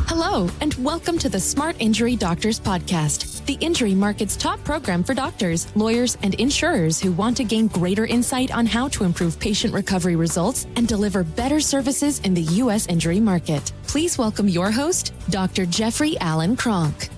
Hello, and welcome to the Smart Injury Doctors Podcast, the injury market's top program for doctors, lawyers, and insurers who want to gain greater insight on how to improve patient recovery results and deliver better services in the U.S. injury market. Please welcome your host, Dr. Jeffrey Allen Kronk.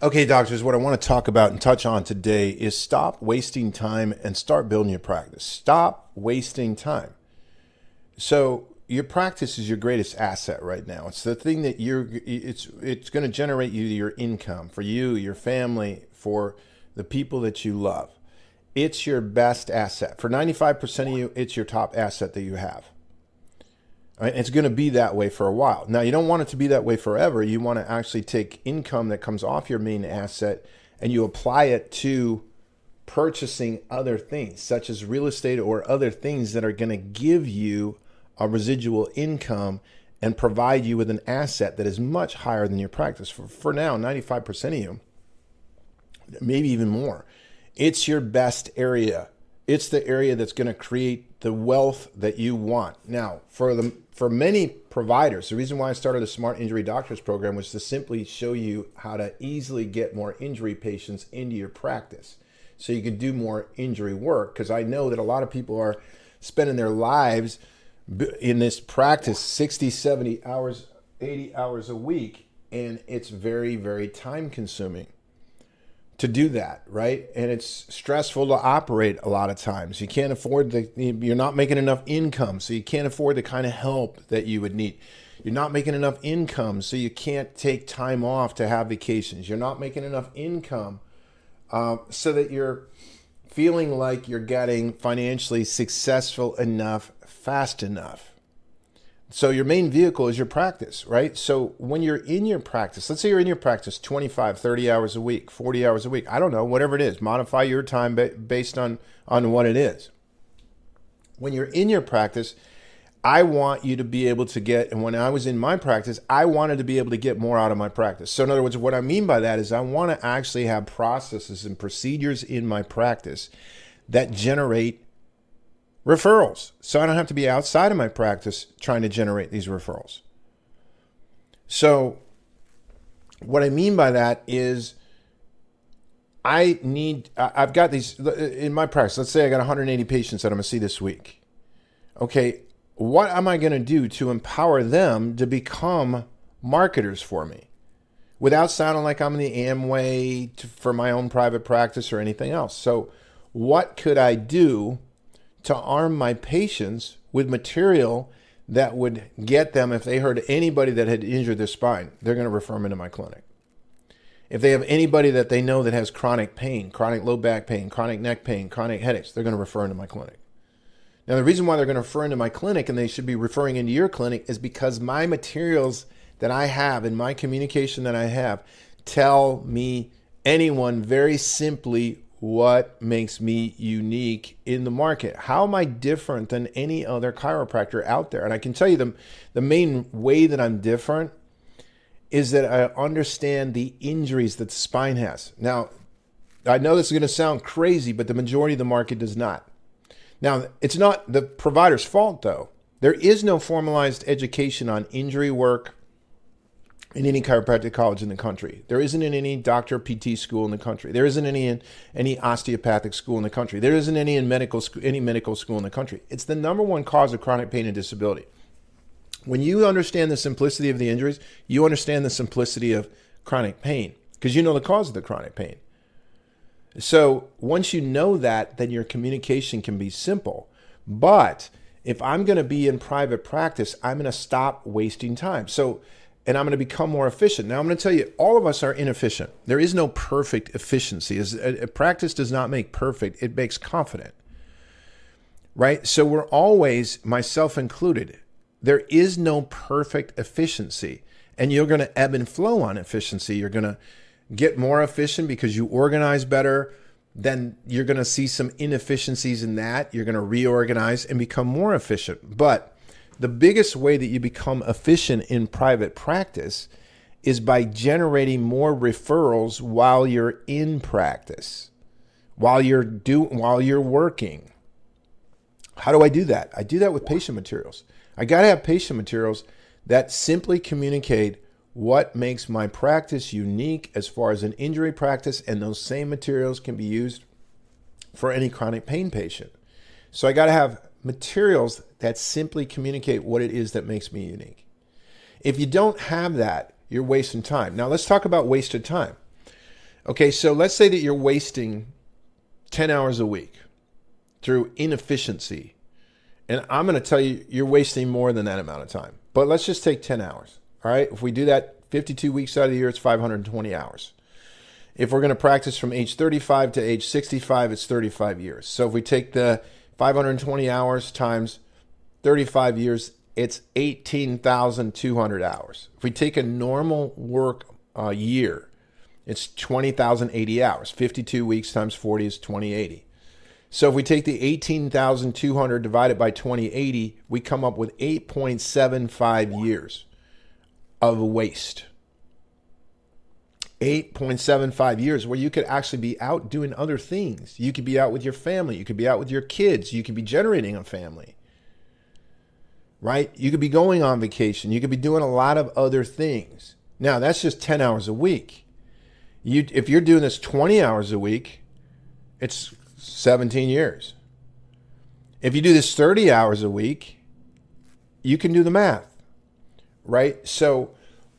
Okay, doctors, what I want to talk about and touch on today is stop wasting time and start building your practice. Stop wasting time. So your practice is your greatest asset right now. It's the thing that it's going to generate you your income for you, your family, for the people that you love. It's your best asset. For 95% of you, it's your top asset that you have. Right? It's going to be that way for a while. Now, you don't want it to be that way forever. You want to actually take income that comes off your main asset and you apply it to purchasing other things, such as real estate or other things that are going to give you a residual income and provide you with an asset that is much higher than your practice. For now, 95% of you, maybe even more, it's your best area. It's the area that's going to create the wealth that you want. Now, for many providers, the reason why I started the Smart Injury Doctors program was to simply show you how to easily get more injury patients into your practice so you can do more injury work. Because I know that a lot of people are spending their lives in this practice 60, 70 hours, 80 hours a week, and it's very, very time consuming to do that, right? And it's stressful to operate a lot of times. You can't afford you're not making enough income, so you can't afford the kind of help that you would need. You're not making enough income, so you can't take time off to have vacations. You're not making enough income so that you're feeling like you're getting financially successful enough fast enough. So your main vehicle is your practice, right? So when you're in your practice, let's say you're in your practice 25, 30 hours a week, 40 hours a week, I don't know, whatever it is, modify your time based on what it is. When you're in your practice, I want you to be able to get, and when I was in my practice, I wanted to be able to get more out of my practice. So in other words, what I mean by that is I want to actually have processes and procedures in my practice that generate referrals, so I don't have to be outside of my practice trying to generate these referrals. So what I mean by that is I've got these in my practice. Let's say I got 180 patients that I'm going to see this week. Okay, what am I going to do to empower them to become marketers for me without sounding like I'm in the Amway for my own private practice or anything else? So what could I do to arm my patients with material that would get them, if they heard anybody that had injured their spine, they're going to refer them into my clinic. If they have anybody that they know that has chronic pain, chronic low back pain, chronic neck pain, chronic headaches, they're going to refer into my clinic. Now, the reason why they're going to refer into my clinic and they should be referring into your clinic is because my materials that I have and my communication that I have tell me, anyone, very simply, what makes me unique in the market. How am I different than any other chiropractor out there? And I can tell you the main way that I'm different is that I understand the injuries that the spine has. Now, I know this is going to sound crazy, but the majority of the market does not. Now, it's not the provider's fault, though. There is no formalized education on injury work in any chiropractic college in the country. There isn't in any doctor PT school in the country. There isn't any in any osteopathic school in the country. There isn't any in medical school in the country. It's the number one cause of chronic pain and disability. When you understand the simplicity of the injuries, you understand the simplicity of chronic pain because you know the cause of the chronic pain. So once you know that, then your communication can be simple. But if I'm going to be in private practice, I'm going to stop wasting time. And I'm going to become more efficient. Now, I'm going to tell you, all of us are inefficient. There is no perfect efficiency. A practice does not make perfect. It makes confident, right? So we're always, myself included, there is no perfect efficiency. And you're going to ebb and flow on efficiency. You're going to get more efficient because you organize better. Then you're going to see some inefficiencies in that. You're going to reorganize and become more efficient. But the biggest way that you become efficient in private practice is by generating more referrals while you're in practice, while you're working. How do I do that? I do that with patient materials. I got to have patient materials that simply communicate what makes my practice unique as far as an injury practice, and those same materials can be used for any chronic pain patient. So I got to have materials that simply communicate what it is that makes me unique. If you don't have that, you're wasting time. Now let's talk about wasted time. Okay, so let's say that you're wasting 10 hours a week through inefficiency. And I'm going to tell you, you're wasting more than that amount of time. But let's just take 10 hours. All right, if we do that 52 weeks out of the year, it's 520 hours. If we're going to practice from age 35 to age 65, it's 35 years. So if we take the 520 hours times 35 years, it's 18,200 hours. If we take a normal work year, it's 20,080 hours. 52 weeks times 40 is 2080. So if we take the 18,200 divided by 2080, we come up with 8.75 years of waste. 8.75 years where you could actually be out doing other things. You could be out with your family. You could be out with your kids. You could be generating a family, right? You could be going on vacation. You could be doing a lot of other things. Now, that's just 10 hours a week. If you're doing this 20 hours a week, it's 17 years. If you do this 30 hours a week, you can do the math, right? So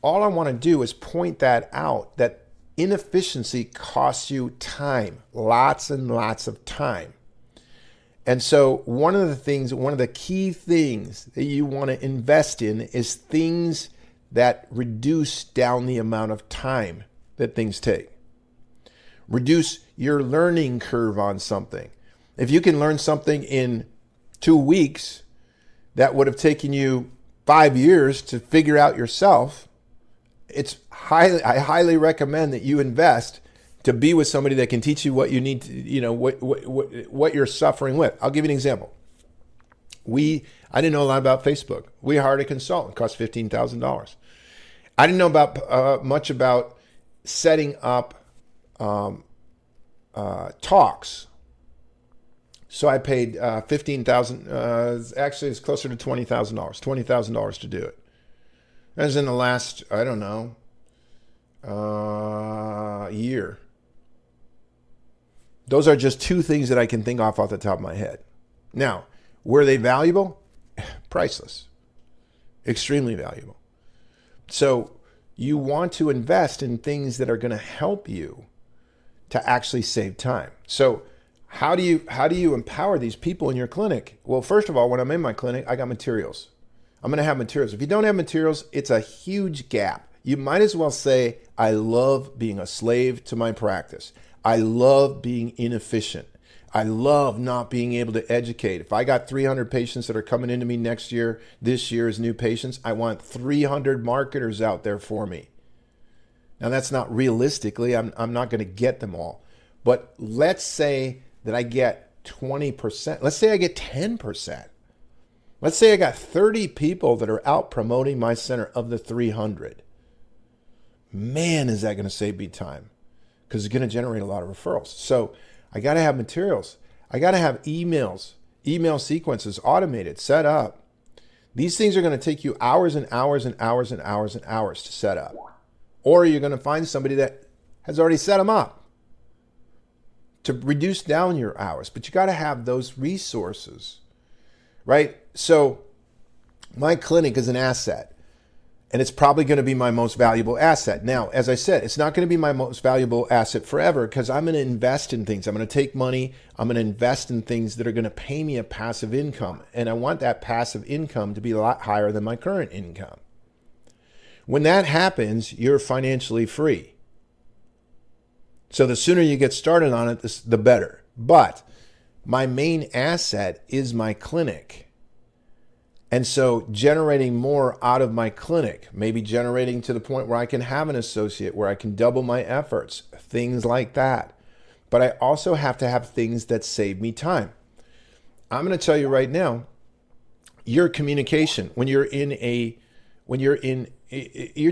all I want to do is point that out, that inefficiency costs you time, lots and lots of time. And so one of the key things that you want to invest in is things that reduce down the amount of time that things take. Reduce your learning curve on something. If you can learn something in 2 weeks that would have taken you 5 years to figure out yourself, I highly recommend that you invest to be with somebody that can teach you what you need to, what you're suffering with. I'll give you an example. I didn't know a lot about Facebook. We hired a consultant. It cost $15,000. I didn't know about much about setting up talks. So I paid $15,000. Actually, it's closer to $20,000 to do it. That was in the last, I don't know, year. Those are just two things that I can think off the top of my head. Now, were they valuable? Priceless. Extremely valuable. So you want to invest in things that are going to help you to actually save time. So how do you empower these people in your clinic? Well, first of all, when I'm in my clinic, I got materials. I'm going to have materials. If you don't have materials, it's a huge gap. You might as well say, I love being a slave to my practice. I love being inefficient. I love not being able to educate. If I got 300 patients that are coming into me this year as new patients, I want 300 marketers out there for me. Now that's not realistically, I'm not going to get them all. But let's say that I get 20%. Let's say I get 10%. Let's say I got 30 people that are out promoting my center of the 300. Man, is that going to save me time, because it's going to generate a lot of referrals. So I got to have materials. I got to have email sequences automated, set up. These things are going to take you hours and hours and hours and hours and hours to set up. Or you're going to find somebody that has already set them up to reduce down your hours. But you got to have those resources, right? So my clinic is an asset, and it's probably going to be my most valuable asset. Now, as I said, it's not going to be my most valuable asset forever, because I'm going to invest in things. I'm going to take money. I'm going to invest in things that are going to pay me a passive income. And I want that passive income to be a lot higher than my current income. When that happens, you're financially free. So the sooner you get started on it, the better. But my main asset is my clinic. And so generating more out of my clinic, maybe generating to the point where I can have an associate, where I can double my efforts, things like that. But I also have to have things that save me time. I'm going to tell you right now, your communication, you're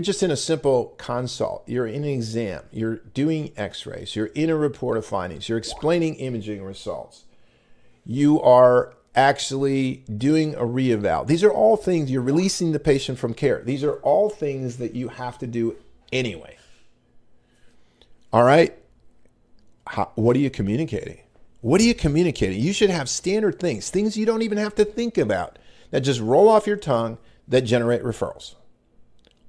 just in a simple consult, you're in an exam, you're doing x-rays, you're in a report of findings, you're explaining imaging results. You are actually doing a reeval. These are all things, you're releasing the patient from care. These are all things that you have to do anyway. All right? What are you communicating? What are you communicating? You should have standard things you don't even have to think about, that just roll off your tongue, that generate referrals.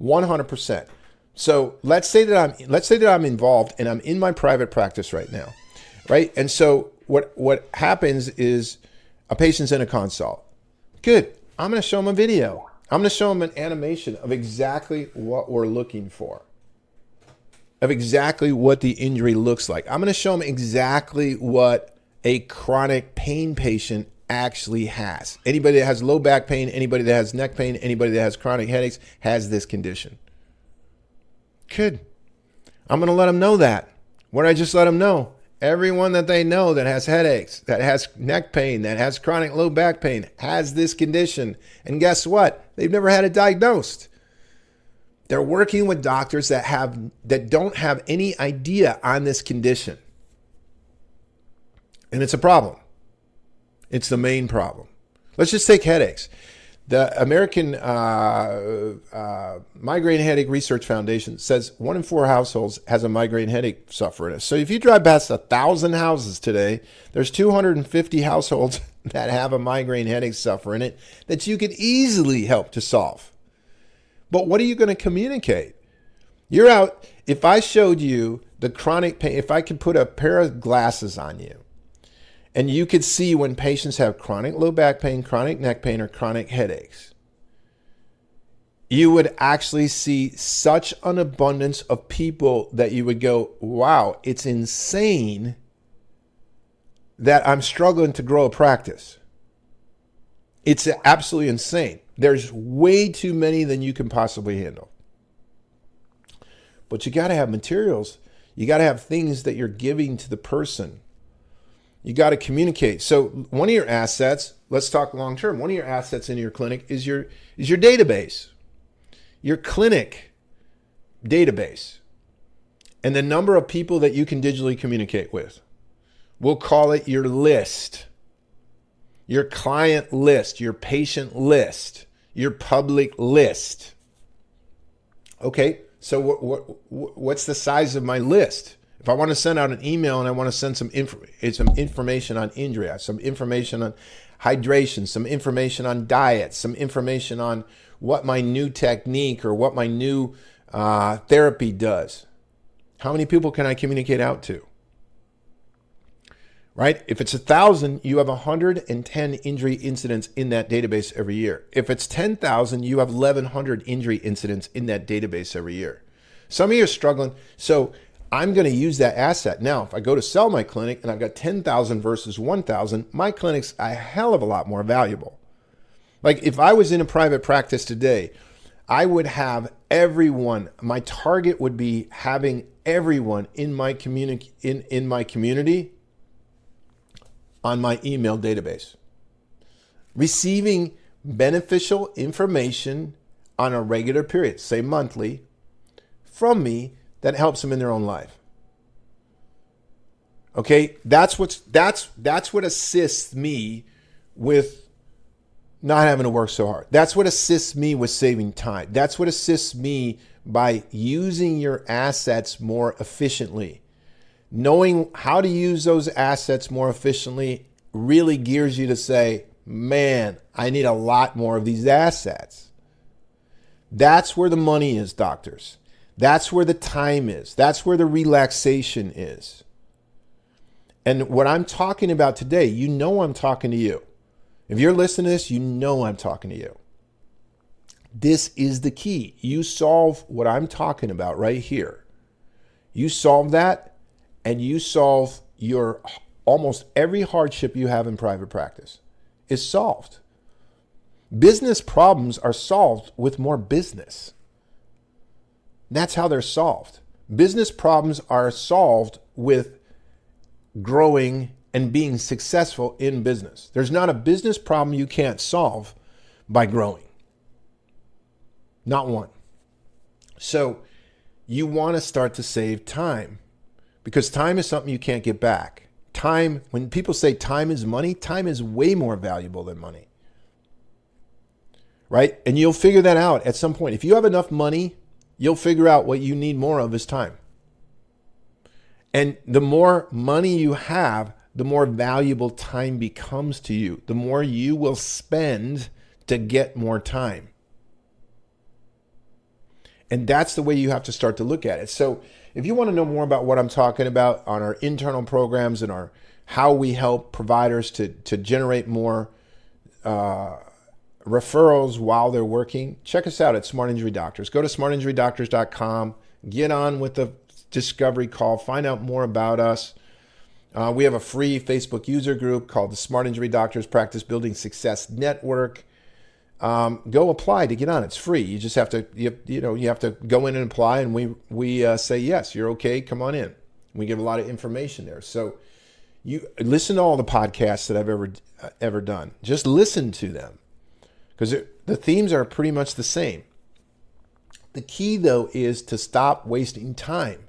100%. So let's say that I'm involved and I'm in my private practice right now, right? And so what happens is a patient's in a consult. Good. I'm going to show them a video. I'm going to show them an animation of exactly what we're looking for, of exactly what the injury looks like. I'm going to show them exactly what a chronic pain patient actually has. Anybody that has low back pain, anybody that has neck pain, anybody that has chronic headaches has this condition. Good. I'm going to let them know that. What did I just let them know? Everyone that they know that has headaches, that has neck pain, that has chronic low back pain has this condition. And guess what? They've never had it diagnosed. They're working with doctors that don't have any idea on this condition. And it's a problem. It's the main problem. Let's just take headaches. The American Migraine Headache Research Foundation says 1 in 4 households has a migraine headache sufferer. So if you drive past 1,000 houses today, there's 250 households that have a migraine headache sufferer in it that you could easily help to solve. But what are you going to communicate? You're out. If I showed you the chronic pain, if I could put a pair of glasses on you, and you could see when patients have chronic low back pain, chronic neck pain, or chronic headaches, you would actually see such an abundance of people that you would go, wow, it's insane that I'm struggling to grow a practice. It's absolutely insane. There's way too many than you can possibly handle. But you got to have materials. You got to have things that you're giving to the person. You got to communicate. So one of your assets, let's talk long term. One of your assets in your clinic is your database, your clinic database, and the number of people that you can digitally communicate with. We'll call it your list, your client list, your patient list, your public list. Okay, so what's the size of my list? If I want to send out an email and I want to send some information on injury, some information on hydration, some information on diet, some information on what my new technique or what my new therapy does, how many people can I communicate out to? Right? If it's 1,000, you have 110 injury incidents in that database every year. If it's 10,000, you have 1,100 injury incidents in that database every year. Some of you are struggling. So I'm going to use that asset. Now, if I go to sell my clinic and I've got 10,000 versus 1,000, my clinic's a hell of a lot more valuable. Like if I was in a private practice today, I would have everyone, my target would be having everyone in my community on my email database, receiving beneficial information on a regular period, say monthly, from me that helps them in their own life. Okay, that's what assists me with not having to work so hard. That's what assists me with saving time. That's what assists me by using your assets more efficiently. Knowing how to use those assets more efficiently really gears you to say, man, I need a lot more of these assets. That's where the money is, doctors. That's where the time is. That's where the relaxation is. And what I'm talking about today, you know I'm talking to you. If you're listening to this, you know I'm talking to you. This is the key. You solve what I'm talking about right here. You solve that, and you solve your almost every hardship you have in private practice is solved. Business problems are solved with more business. That's how they're solved. Business problems are solved with growing and being successful in business. There's not a business problem you can't solve by growing. Not one. So you want to start to save time, because time is something you can't get back. Time, when people say time is money, time is way more valuable than money. Right? And you'll figure that out at some point. If you have enough money, you'll figure out what you need more of is time. And the more money you have, the more valuable time becomes to you. The more you will spend to get more time. And that's the way you have to start to look at it. So if you want to know more about what I'm talking about on our internal programs and how we help providers to generate more referrals while they're working, check us out at Smart Injury Doctors. Go to smartinjurydoctors.com, get on with the discovery call, find out more about us. We have a free Facebook user group called the Smart Injury Doctors Practice Building Success Network. Go apply to get on. It's free. You just have to, you have to go in and apply, and we say yes, you're okay. Come on in. We give a lot of information there. So you listen to all the podcasts that I've ever done. Just listen to them because the themes are pretty much the same. The key though is to stop wasting time.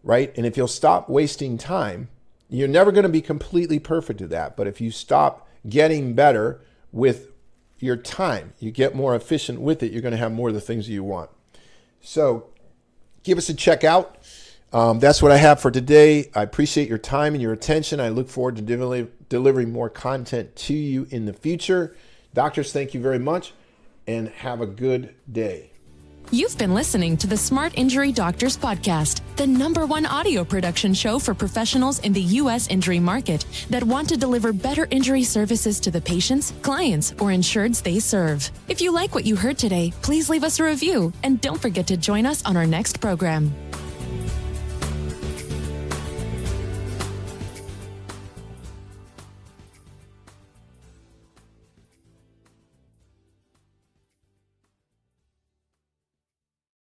Right? And if you'll stop wasting time, you're never going to be completely perfect at that. But if you stop getting better with your time, you get more efficient with it, you're going to have more of the things you want. So give us a check out. That's what I have for today. I appreciate your time and your attention. I look forward to delivering more content to you in the future. Doctors, thank you very much and have a good day. You've been listening to the Smart Injury Doctors Podcast, the #1 audio production show for professionals in the U.S. injury market that want to deliver better injury services to the patients, clients, or insureds they serve. If you like what you heard today, please leave us a review and don't forget to join us on our next program.